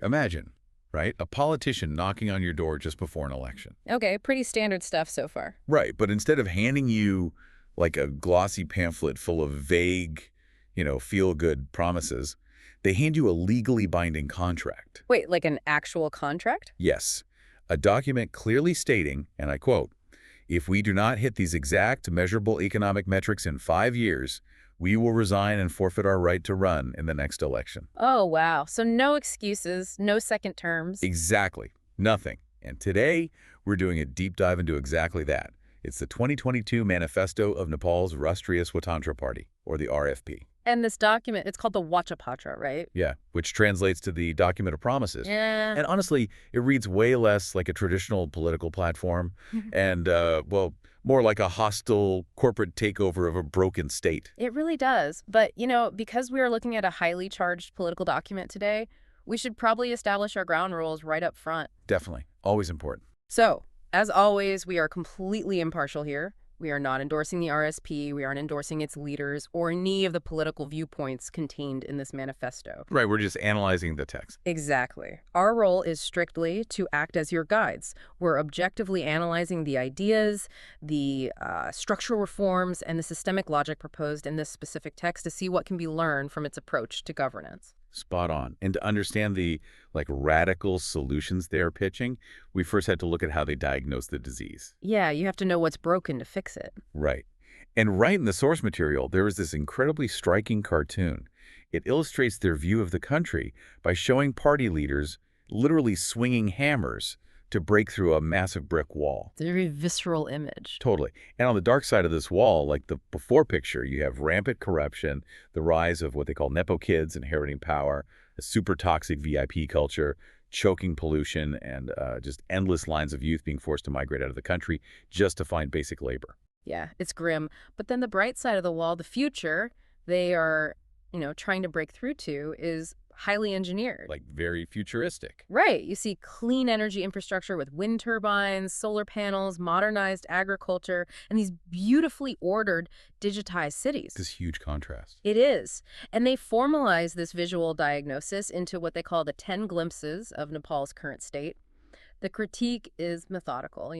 Imagine, right, a politician knocking on your door just before an election. Okay, pretty standard stuff so far. Right, but instead of handing you like a glossy pamphlet full of vague, feel-good promises, they hand you a legally binding contract. Wait, like an actual contract? Yes, a document clearly stating, and I quote, "If we do not hit these exact measurable economic metrics in 5 years, we will resign and forfeit our right to run in the next election." Oh, wow. So no excuses, no second terms. Exactly. Nothing. And today, we're doing a deep dive into exactly that. It's the 2022 Manifesto of Nepal's Rastriya Swatantra Party, or the RFP. And this document, it's called the Patra, right? Yeah, which translates to the document of promises. Yeah. And honestly, it reads way less like a traditional political platform and, well, more like a hostile corporate takeover of a broken state. It really does. But, because we are looking at a highly charged political document today, we should probably establish our ground rules right up front. Definitely. Always important. So, as always, we are completely impartial here. We are not endorsing the RSP, we aren't endorsing its leaders, or any of the political viewpoints contained in this manifesto. Right, we're just analyzing the text. Exactly. Our role is strictly to act as your guides. We're objectively analyzing the ideas, the structural reforms, and the systemic logic proposed in this specific text to see what can be learned from its approach to governance. Spot on. And to understand the radical solutions they're pitching, we first had to look at how they diagnose the disease. Yeah, you have to know what's broken to fix it. Right. And right in the source material, there is this incredibly striking cartoon. It illustrates their view of the country by showing party leaders literally swinging hammers to break through a massive brick wall. It's a very visceral image. Totally. And on the dark side of this wall, like the before picture, you have rampant corruption, the rise of what they call Nepo kids inheriting power, a super toxic VIP culture, choking pollution, and just endless lines of youth being forced to migrate out of the country just to find basic labor. Yeah, it's grim. But then the bright side of the wall, the future they are, trying to break through to is highly engineered. Like very futuristic. Right. You see clean energy infrastructure with wind turbines, solar panels, modernized agriculture, and these beautifully ordered, digitized cities. This huge contrast. It is. And they formalize this visual diagnosis into what they call the 10 glimpses of Nepal's current state. The critique is methodical,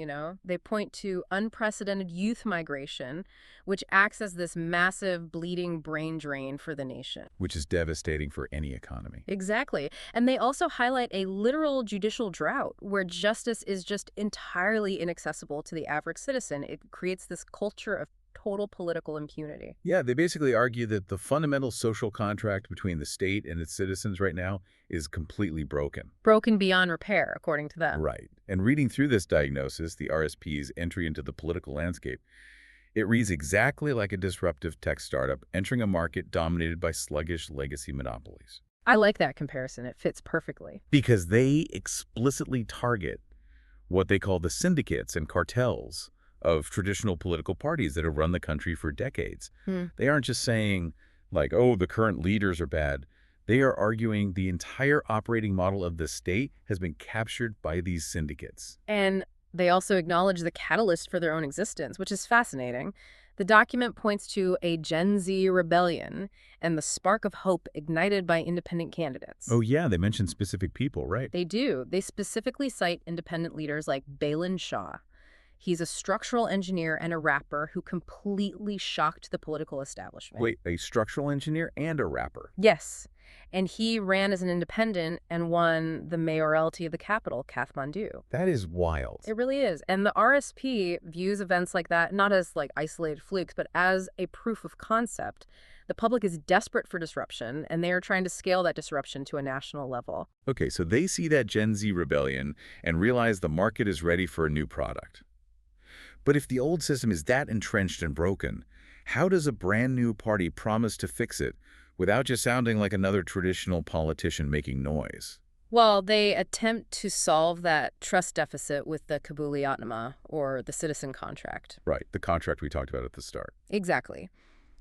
They point to unprecedented youth migration, which acts as this massive bleeding brain drain for the nation. Which is devastating for any economy. Exactly. And they also highlight a literal judicial drought where justice is just entirely inaccessible to the average citizen. It creates this culture of total political impunity. Yeah, they basically argue that the fundamental social contract between the state and its citizens right now is completely broken. Broken beyond repair, according to them. Right. And reading through this diagnosis, the RSP's entry into the political landscape, it reads exactly like a disruptive tech startup entering a market dominated by sluggish legacy monopolies. I like that comparison. It fits perfectly. Because they explicitly target what they call the syndicates and cartels of traditional political parties that have run the country for decades. They aren't just saying, like, oh, the current leaders are bad. They are arguing the entire operating model of the state has been captured by these syndicates. And they also acknowledge the catalyst for their own existence, which is fascinating. The document points to a Gen Z rebellion and the spark of hope ignited by independent candidates. Oh, yeah, they mention specific people, right? They do. They specifically cite independent leaders like Balen Shah. He's a structural engineer and a rapper who completely shocked the political establishment. Wait, a structural engineer and a rapper? Yes. And he ran as an independent and won the mayoralty of the capital, Kathmandu. That is wild. It really is. And the RSP views events like that not as isolated flukes, but as a proof of concept. The public is desperate for disruption, and they are trying to scale that disruption to a national level. Okay, so they see that Gen Z rebellion and realize the market is ready for a new product. But if the old system is that entrenched and broken, how does a brand new party promise to fix it without just sounding like another traditional politician making noise? Well, they attempt to solve that trust deficit with the Kabuli-Atnama, or the citizen contract. Right, the contract we talked about at the start. Exactly.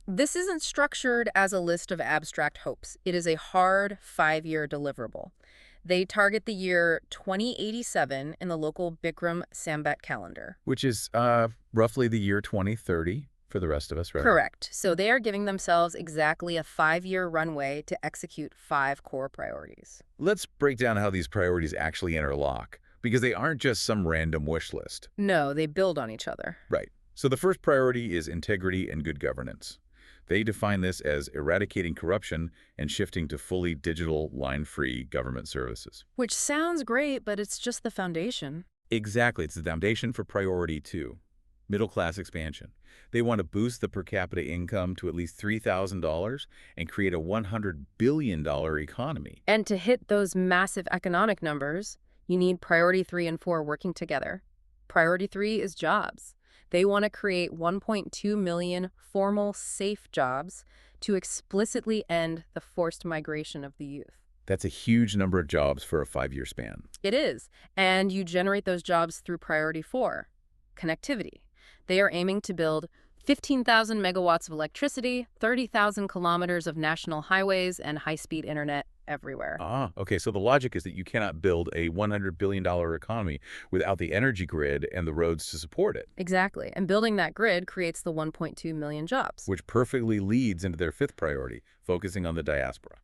This isn't structured as a list of abstract hopes. It is a hard 5-year deliverable. They target the year 2087 in the local Bikram Sambat calendar. Which is roughly the year 2030 for the rest of us, right? Correct. So they are giving themselves exactly a 5-year runway to execute 5 core priorities. Let's break down how these priorities actually interlock, because they aren't just some random wish list. No, they build on each other. Right. So the first priority is integrity and good governance. They define this as eradicating corruption and shifting to fully digital, line-free government services. Which sounds great, but it's just the foundation. Exactly. It's the foundation for priority 2, middle-class expansion. They want to boost the per capita income to at least $3,000 and create a $100 billion economy. And to hit those massive economic numbers, you need priority 3 and 4 working together. Priority 3 is jobs. They want to create 1.2 million formal, safe jobs to explicitly end the forced migration of the youth. That's a huge number of jobs for a 5-year span. It is. And you generate those jobs through priority 4, connectivity. They are aiming to build 15,000 megawatts of electricity, 30,000 kilometers of national highways, and high-speed internet everywhere. Okay, so the logic is that you cannot build a $100 billion economy without the energy grid and the roads to support it. Exactly. And building that grid creates the 1.2 million jobs. Which perfectly leads into their 5th priority, focusing on the diaspora.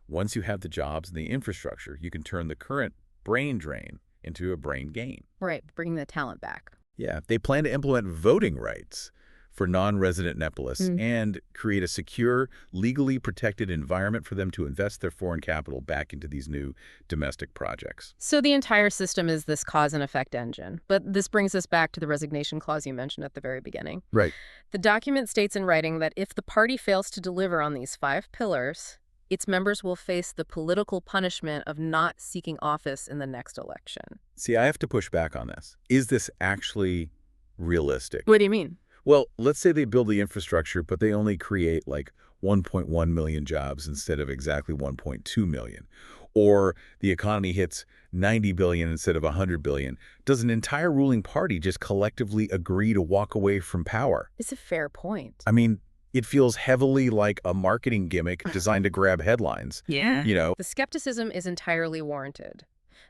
Once you have the jobs and the infrastructure, you can turn the current brain drain into a brain gain. Right, bringing the talent back. Yeah, they plan to implement voting rights for non-resident Nepalists and create a secure, legally protected environment for them to invest their foreign capital back into these new domestic projects. So the entire system is this cause and effect engine. But this brings us back to the resignation clause you mentioned at the very beginning. Right. The document states in writing that if the party fails to deliver on these 5 pillars, its members will face the political punishment of not seeking office in the next election. See, I have to push back on this. Is this actually realistic? What do you mean? Well, let's say they build the infrastructure, but they only create like 1.1 million jobs instead of exactly 1.2 million. Or the economy hits 90 billion instead of 100 billion. Does an entire ruling party just collectively agree to walk away from power? It's a fair point. I mean, it feels heavily like a marketing gimmick designed to grab headlines. Yeah. You know, The skepticism is entirely warranted.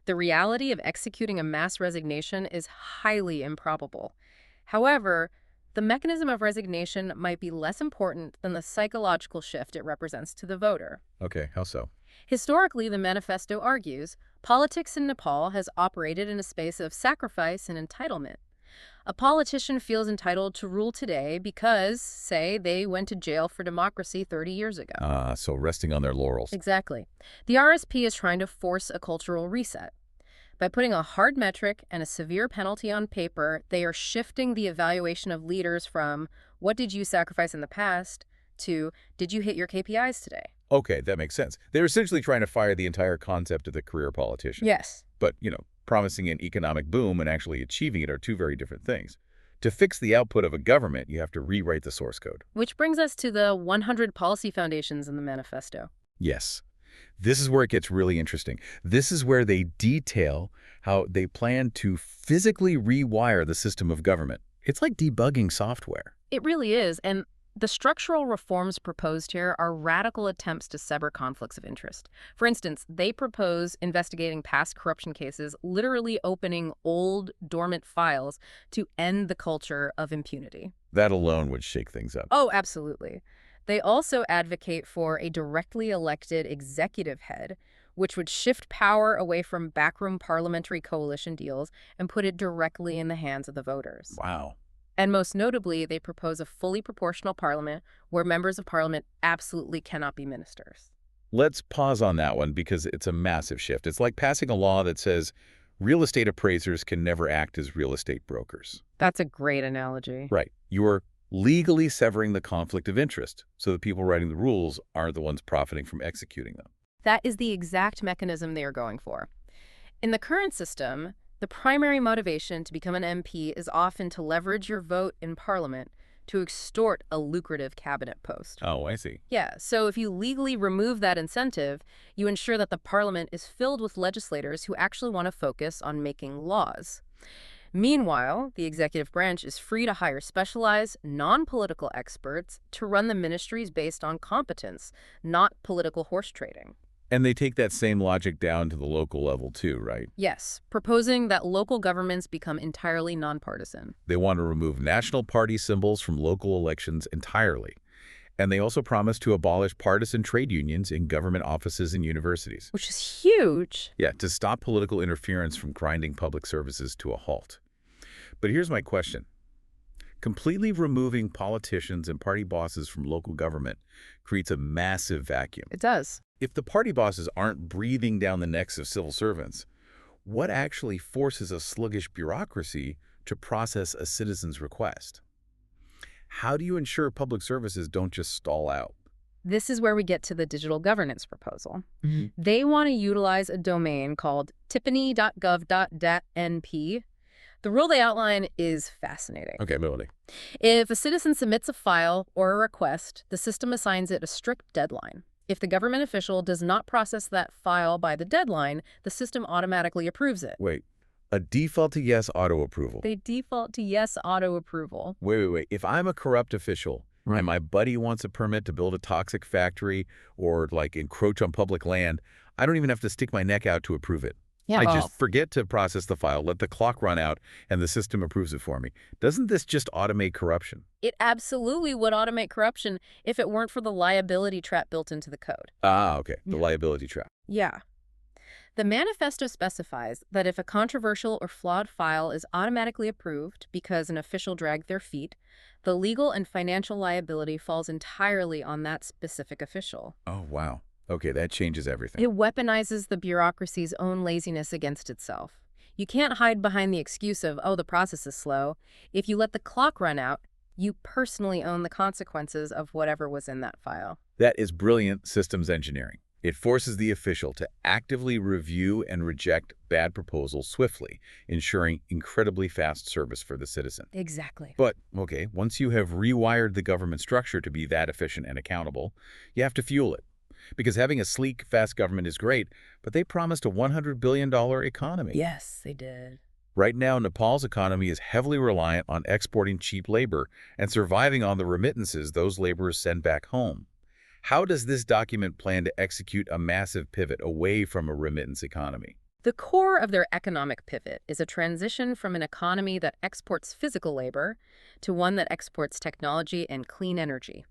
The reality of executing a mass resignation is highly improbable. However, the mechanism of resignation might be less important than the psychological shift it represents to the voter. okay, how so? Historically, the manifesto argues, politics in Nepal has operated in a space of sacrifice and entitlement. A politician feels entitled to rule today because, say, they went to jail for democracy 30 years ago. So resting on their laurels. Exactly. The RSP is trying to force a cultural reset. By putting a hard metric and a severe penalty on paper, they are shifting the evaluation of leaders from, what did you sacrifice in the past, to, did you hit your KPIs today? Okay, that makes sense. They're essentially trying to fire the entire concept of the career politician. Yes. But, promising an economic boom and actually achieving it are two very different things. To fix the output of a government, you have to rewrite the source code. Which brings us to the 100 policy foundations in the manifesto. Yes. This is where it gets really interesting. This is where they detail how they plan to physically rewire the system of government. It's like debugging software. It really is, and the structural reforms proposed here are radical attempts to sever conflicts of interest. For instance, they propose investigating past corruption cases, literally opening old, dormant files to end the culture of impunity. That alone would shake things up. Oh, absolutely. They also advocate for a directly elected executive head, which would shift power away from backroom parliamentary coalition deals and put it directly in the hands of the voters. Wow. And most notably, they propose a fully proportional parliament where members of parliament absolutely cannot be ministers. Let's pause on that one because it's a massive shift. It's like passing a law that says real estate appraisers can never act as real estate brokers. That's a great analogy. Right. You're legally severing the conflict of interest so the people writing the rules aren't the ones profiting from executing them. That is the exact mechanism they are going for. In the current system, the primary motivation to become an MP is often to leverage your vote in parliament to extort a lucrative cabinet post. Oh, I see. Yeah, so if you legally remove that incentive, you ensure that the parliament is filled with legislators who actually want to focus on making laws. Meanwhile, the executive branch is free to hire specialized, non-political experts to run the ministries based on competence, not political horse trading. And they take that same logic down to the local level too, right? Yes, proposing that local governments become entirely nonpartisan. They want to remove national party symbols from local elections entirely. And they also promise to abolish partisan trade unions in government offices and universities. Which is huge. Yeah, to stop political interference from grinding public services to a halt. But here's my question. Completely removing politicians and party bosses from local government creates a massive vacuum. It does. If the party bosses aren't breathing down the necks of civil servants, what actually forces a sluggish bureaucracy to process a citizen's request? How do you ensure public services don't just stall out? This is where we get to the digital governance proposal. They want to utilize a domain called tiffany.gov.np. The rule they outline is fascinating. Okay, Melody. If a citizen submits a file or a request, the system assigns it a strict deadline. If the government official does not process that file by the deadline, the system automatically approves it. Wait, a default to yes auto approval. They default to yes auto approval. Wait. If I'm a corrupt official and my buddy wants a permit to build a toxic factory or like encroach on public land, I don't even have to stick my neck out to approve it. I just forget to process the file, let the clock run out, and the system approves it for me. Doesn't this just automate corruption? It absolutely would automate corruption if it weren't for the liability trap built into the code. Ah, okay. The liability trap. Yeah. The manifesto specifies that if a controversial or flawed file is automatically approved because an official dragged their feet, the legal and financial liability falls entirely on that specific official. Oh, wow. Okay, that changes everything. It weaponizes the bureaucracy's own laziness against itself. You can't hide behind the excuse of, oh, the process is slow. If you let the clock run out, you personally own the consequences of whatever was in that file. That is brilliant systems engineering. It forces the official to actively review and reject bad proposals swiftly, ensuring incredibly fast service for the citizen. Exactly. But, okay, once you have rewired the government structure to be that efficient and accountable, you have to fuel it. Because having a sleek, fast government is great, but they promised a $100 billion economy. Yes, they did. Right now, Nepal's economy is heavily reliant on exporting cheap labor and surviving on the remittances those laborers send back home. How does this document plan to execute a massive pivot away from a remittance economy? The core of their economic pivot is a transition from an economy that exports physical labor to one that exports technology and clean energy.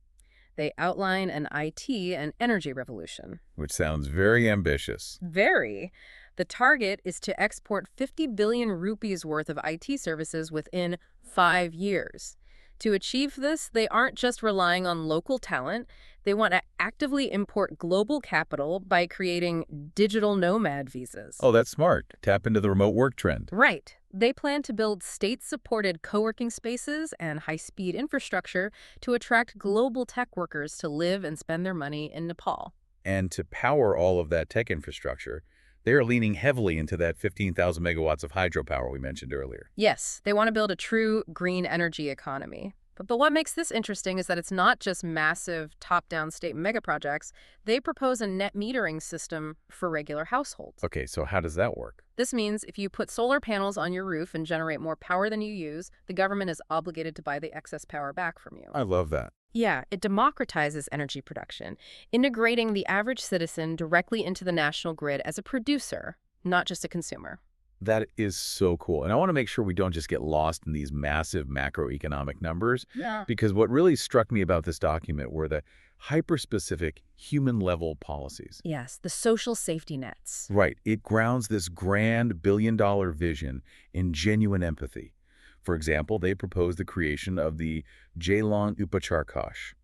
They outline an IT and energy revolution. Which sounds very ambitious. Very. The target is to export 50 billion rupees worth of IT services within 5 years. To achieve this, they aren't just relying on local talent. They want to actively import global capital by creating digital nomad visas. Oh, that's smart. Tap into the remote work trend. Right. They plan to build state-supported co-working spaces and high-speed infrastructure to attract global tech workers to live and spend their money in Nepal. And to power all of that tech infrastructure, they are leaning heavily into that 15,000 megawatts of hydropower we mentioned earlier. Yes, they want to build a true green energy economy. But what makes this interesting is that it's not just massive top-down state mega projects. They propose a net metering system for regular households. Okay, so how does that work? This means if you put solar panels on your roof and generate more power than you use, the government is obligated to buy the excess power back from you. I love that. Yeah, it democratizes energy production, integrating the average citizen directly into the national grid as a producer, not just a consumer. That is so cool. And I want to make sure we don't just get lost in these massive macroeconomic numbers. Yeah. Because what really struck me about this document were the hyper-specific human-level policies. Yes, the social safety nets. Right. It grounds this grand billion-dollar vision in genuine empathy. For example, they propose the creation of the Jalan Upachar Kosh.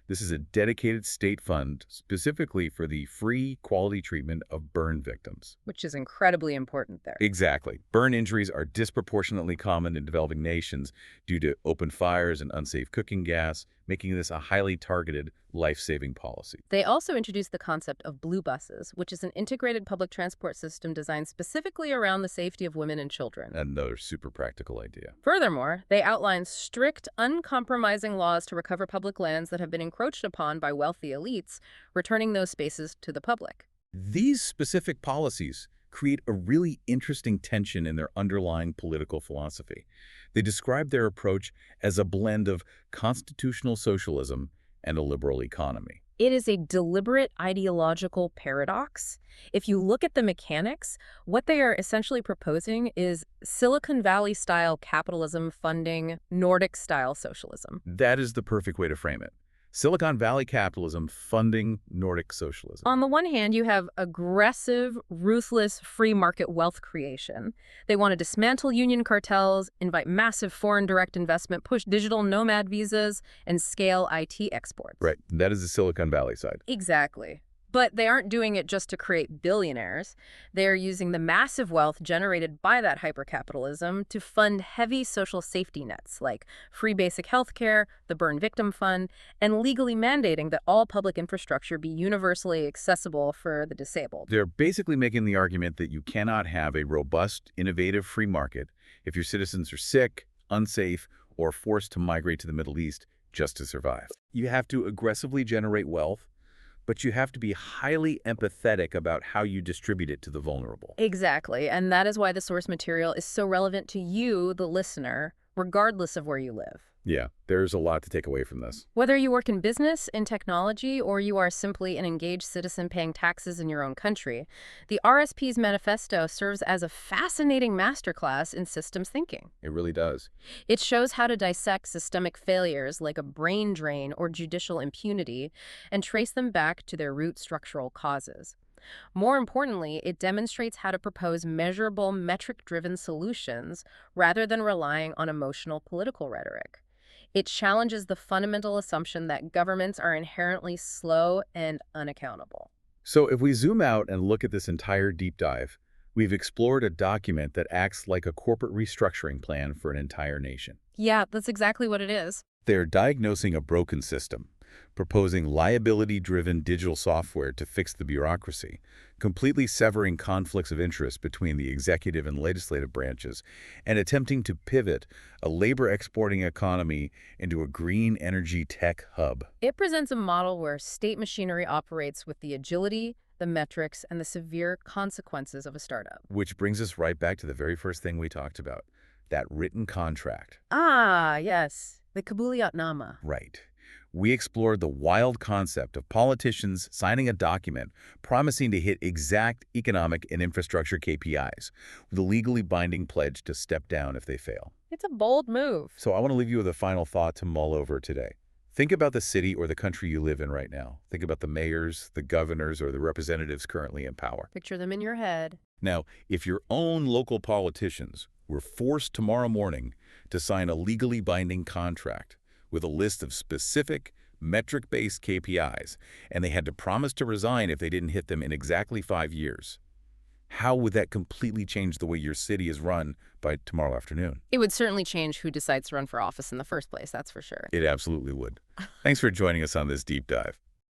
This is a dedicated state fund specifically for the free quality treatment of burn victims. Which is incredibly important there. Exactly. Burn injuries are disproportionately common in developing nations due to open fires and unsafe cooking gas, making this a highly targeted, life-saving policy. They also introduced the concept of blue buses, which is an integrated public transport system designed specifically around the safety of women and children. Another super practical idea. Furthermore, they outline strict, uncompromising laws to recover public lands that have been encroached upon by wealthy elites, returning those spaces to the public. These specific policies create a really interesting tension in their underlying political philosophy. They describe their approach as a blend of constitutional socialism and a liberal economy. It is a deliberate ideological paradox. If you look at the mechanics, what they are essentially proposing is Silicon Valley-style capitalism funding Nordic-style socialism. That is the perfect way to frame it. Silicon Valley capitalism funding Nordic socialism. On the one hand, you have aggressive, ruthless free market wealth creation. They want to dismantle union cartels, invite massive foreign direct investment, push digital nomad visas, and scale IT exports. Right. That is the Silicon Valley side. Exactly. But they aren't doing it just to create billionaires. They're using the massive wealth generated by that hypercapitalism to fund heavy social safety nets like free basic health care, the Burn Victim Fund, and legally mandating that all public infrastructure be universally accessible for the disabled. They're basically making the argument that you cannot have a robust, innovative free market if your citizens are sick, unsafe, or forced to migrate to the Middle East just to survive. You have to aggressively generate wealth, but you have to be highly empathetic about how you distribute it to the vulnerable. Exactly, and that is why the source material is so relevant to you, the listener, regardless of where you live. Yeah, there's a lot to take away from this. Whether you work in business, in technology, or you are simply an engaged citizen paying taxes in your own country, the RSP's manifesto serves as a fascinating masterclass in systems thinking. It really does. It shows how to dissect systemic failures like a brain drain or judicial impunity and trace them back to their root structural causes. More importantly, it demonstrates how to propose measurable, metric-driven solutions rather than relying on emotional political rhetoric. It challenges the fundamental assumption that governments are inherently slow and unaccountable. So if we zoom out and look at this entire deep dive, we've explored a document that acts like a corporate restructuring plan for an entire nation. Yeah, that's exactly what it is. They're diagnosing a broken system, proposing liability-driven digital software to fix the bureaucracy, completely severing conflicts of interest between the executive and legislative branches, and attempting to pivot a labor-exporting economy into a green energy tech hub. It presents a model where state machinery operates with the agility, the metrics, and the severe consequences of a startup. Which brings us right back to the very first thing we talked about, that written contract. Ah, yes, the Kabuliatnama. Right. We explored the wild concept of politicians signing a document promising to hit exact economic and infrastructure KPIs with a legally binding pledge to step down if they fail. It's a bold move. So I want to leave you with a final thought to mull over today. Think about the city or the country you live in right now. Think about the mayors, the governors, or the representatives currently in power. Picture them in your head. Now, if your own local politicians were forced tomorrow morning to sign a legally binding contract with a list of specific, metric-based KPIs, and they had to promise to resign if they didn't hit them in exactly 5 years, how would that completely change the way your city is run by tomorrow afternoon? It would certainly change who decides to run for office in the first place, that's for sure. It absolutely would. Thanks for joining us on this deep dive.